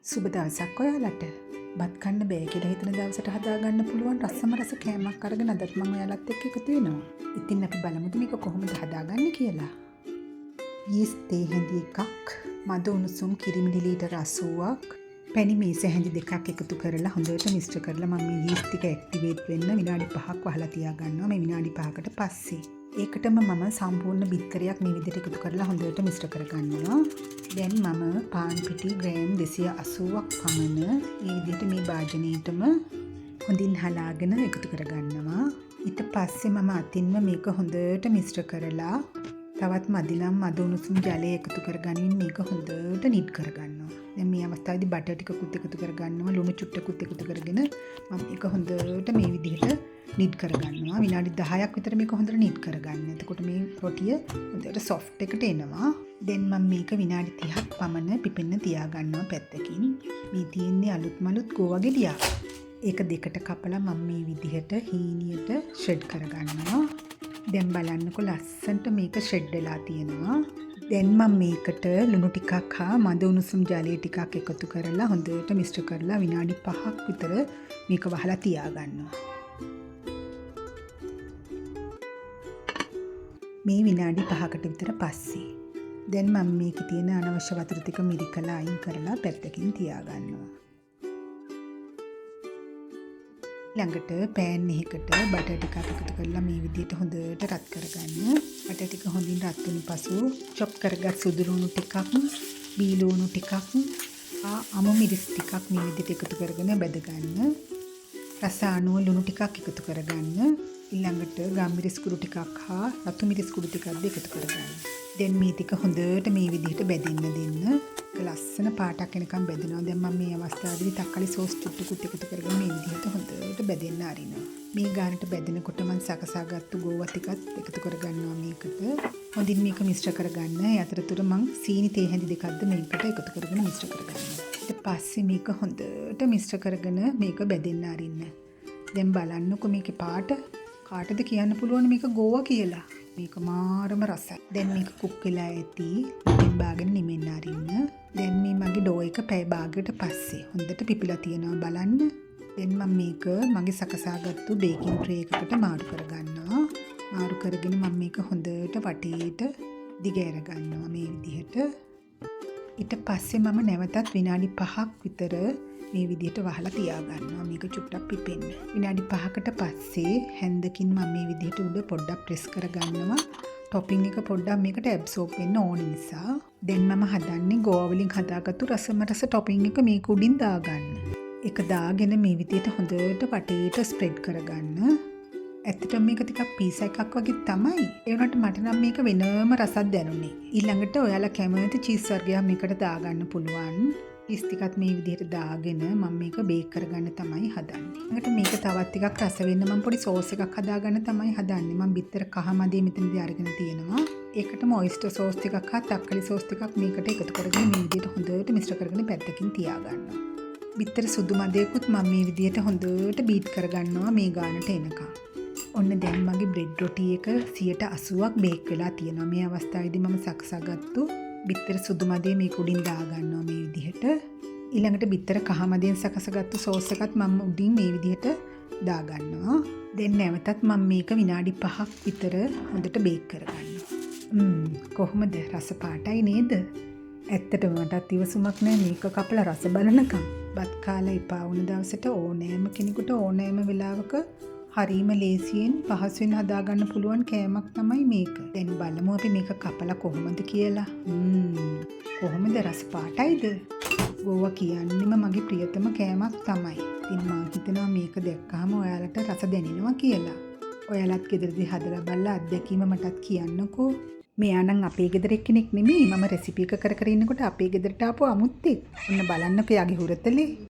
සුබ දවසක් ඔයාලට. බත් කන්න බෑ කියලා හිතන දවසට හදාගන්න පුළුවන් රසම රස කෑමක් අරගෙන අදත් මම ඔයාලත් එක්ක එකතු වෙනවා. ඉතින් අපි බලමුද මේක කොහොමද හදාගන්නේ කියලා. යීස්ට් තේ හැඳි එකක්, මද උණුසුම් කිරි මිලිලීටර 80ක්, පැණි මේස හැඳි දෙකක් එකතු කරලා හොඳට මිශ්‍ර කරලා මම මේ යීස්ට් ටික ඇක්ටිවේට් වෙන්න විනාඩි 5ක් වහලා තියාගන්නවා. මේ විනාඩි 5කට පස්සේ ඒකටම මම සම්පූර්ණ බිත්තරයක් මේ විදිහට එකතු කරලා හොඳට මිශ්‍ර කරගන්නවා. දැන් මම පාන් පිටි ග්‍රෑම් 280ක් පමණ මේ විදිහට මේ භාජනයේටම හොඳින් හලාගෙන එකතු කරගන්නවා. ඊට පස්සේ මම අතින්ම මේක හොඳට මිශ්‍ර කරලා තවත් මදිනම් මද උණුසුම් ජලය එකතු කරගනිමින් මේක හොඳට නිඩ් කරගන්නවා. දැන් මේ අවස්ථාවේදී බටර් ටිකකුත් එකතු කරගන්නවා, ලුණු චුට්ටකුත් එකතු කරගෙන මම මේක හොඳට මේ විදිහට නිඩ් කරගන්නවා. විනාඩි 10ක් විතර මේක හොඳට නිඩ් කරගන්න. එතකොට මේ රොටිය හොඳට සොෆ්ට් එකට එනවා. දැන් මම මේක විනාඩි 30ක් පමණ පිපෙන්න තියාගන්නවා පැත්තකින්. මේ තියෙන්නේ අලුත් මලුත් ගෝවා ගෙඩියක්. ඒක දෙකට කපලා මම මේ විදිහට හීනියට ෂෙඩ් කරගන්නවා. දැන් බලන්නකො ලස්සනට මේක ෂෙඩ් වෙලා තියෙනවා. දැන් මම මේකට ලුණු ටිකක් හා මද උණුසුම් ජලය ටිකක් එකතු කරලා හොඳට මිශ්‍ර කරලා විනාඩි 5ක් විතර මේක වහලා තියාගන්නවා. මේ විනාඩි 5කට විතර පස්සේ දැන් මම මේකේ තියෙන අනවශ්‍ය වතුර ටික මිරිකලා අයින් කරලා පැත්තකින් තියාගන්නවා. ළඟට පෑන් එකකට බටර් ටිකක් එකතු කරලා මේ විදිහට හොඳට රත් කරගන්න. බටර් ටික හොඳින් රත් වුණ පසු චොප් කරගත් සුදුරුණු ටිකක්, බීලුණු ටිකක්, අමු මිරිස් ටිකක් මේ විදිහට එකතු කරගෙන බෙද ගන්න. රස අනුව ලුණු ටිකක් එකතු කරගන්න. ඊළඟට ගම්මිරිස් කුඩු ටිකක් හා රතු මිරිස් කුඩු ටිකක්ද එකතු කරගන්න. දැන් මේ ටික හොඳට මේ විදිහට බෙදෙන්න දෙන්න. ලස්සන පාටක් එනකම් බෙදනවා. දැන් මම මේ අවස්ථාවේදී තක්කාලි සෝස් ටිකකුත් එකතු කරගෙන මේ විදිහට හොඳට බෙදෙන්න අරිනවා. මේ ගානට බෙදෙනකොට මම සකසාගත්තු ගෝවා ටිකත් එකතු කරගන්නවා මේකට. හොඳින් මේක මිශ්‍ර කරගන්න. ඒ අතරතුර මම සීනි තේ හැඳි දෙකක්ද මේකට එකතු කරගෙන මිශ්‍ර කරගන්නවා. ඊට පස්සේ මේක හොඳට මිශ්‍ර කරගෙන මේක බෙදෙන්න අරින්න. දැන් බලන්නකො මේකේ පාට කාටද කියන්න පුළුවන් මේක ගෝවා කියලා. මේක මාරම රසයි. දැන් මේක කුක් වෙලා ඇති. ඉතින් බාගෙන නිමෙන්න අරින්න. දැන් මේ මගේ ඩෝ එක පැය භාගයකට පස්සේ හොඳට පිපිලා තියෙනවා බලන්න. දැන් මම මේක මගේ සකසාගත්තු බේකින් ට්‍රේ එකකට මාරු කරගන්නවා. මාරු කරගෙන මම මේක හොඳට වටේට දිගෑර ගන්නවා මේ විදිහට. ඊට පස්සේ මම නැවතත් විනාඩි 5ක් විතර මේ විදිහට වහලා තියාගන්නවා මේක චුට්ටක් පිපෙන්න. විනාඩි 5කට පස්සේ හැන්දකින් මම මේ විදිහට උඩ පොඩ්ඩක් ප්‍රෙස් කරගන්නවා. ටොපින් එක පොඩ්ඩක් මේකට ඇබ්සෝබ් වෙන්න ඕන නිසා. දැන් මම හදන්නේ ගෝවා වලින් හදාගත්තු රසම රස ටොපින් එක මේක උඩින් දාගන්න. ඒක දාගෙන මේ විදිහට හොඳට වටේට ස්ප්‍රෙඩ් කරගන්න. ඇත්තටම මේක ටිකක් පීසා එකක් වගේ තමයි. ඒ වුණාට මට නම් මේක වෙනම රසක් දැනුනේ. ඊළඟට ඔයාලා කැමති චීස් වර්ගයක් මේකට දාගන්න පුළුවන්. චීස් ටිකත් මේ විදිහට දාගෙන මම මේක බේක් කරගන්න තමයි හදන්නේ. ඊළඟට මේක තවත් ටිකක් රස වෙන්න මම පොඩි සෝස් එකක් හදාගන්න තමයි හදන්නේ. මම බිත්තර කහ මදේ මෙතනදී අරගෙන තියෙනවා. ඒකටම ඔයිස්ටර් සෝස් ටිකක් හා තක්කලි සෝස් ටිකක් මේකට එකතු කරගෙන මේ විදිහට හොඳට මිශ්‍ර කරගෙන පැත්තකින් තියාගන්නවා. බිත්තර සුදු මදේකුත් මම මේ විදිහට හොඳට බීට් කරගන්නවා මේ ගානට එනකම්. ඔන්න දැන් මගේ බ්‍රෙඩ් රොටි එක 80%ක් බේක් වෙලා තියෙනවා. මේ අවස්ථාවේදී මම සකසාගත්තු බිත්තර සුදු මදේ මේක උඩින් දාගන්නවා මේ විදිහට. ඊළඟට බිත්තර කහ මදෙන් සකසාගත්තු සෝස් එකත් මම උඩින් මේ විදිහට දාගන්නවා. දැන් නැවතත් මම මේක විනාඩි 5ක් විතර හොඳට බේක් කරගන්නවා. කොහොමද රස පාටයි නේද? ඇත්තටම මටත් ඉවසුමක් නැහැ මේක කපලා රස බලනකම්. බත් කාලා එපා වුණ දවසට ඕනෑම කෙනෙකුට ඕනෑම වෙලාවක හරීම ලේසියෙන් පහසුවෙන් හදාගන්න පුළුවන් කෑමක් තමයි මේක. දැන් බලමු අපි මේක කපලා කොහොමද කියලා. කොහොමද රස පාටයිද? ගෝවා කියන්නේම මගේ ප්‍රියතම කෑමක් තමයි. ඉතින් මම හිතනවා මේක දැක්කහම ඔයාලට රස දැනෙනවා කියලා. ඔයාලත් ගෙදරදී හදලා බලලා අත්දැකීම මටත් කියන්නකෝ. මෙයා නම් අපේ ගෙදර එක්කෙනෙක් නෙමෙයි. මම රෙසිපි එක කර කර ඉන්නකොට අපේ ගෙදරට ආපු අමුත්තෙක්. ඔන්න බලන්නකෝ යාගේ හුරතලේ.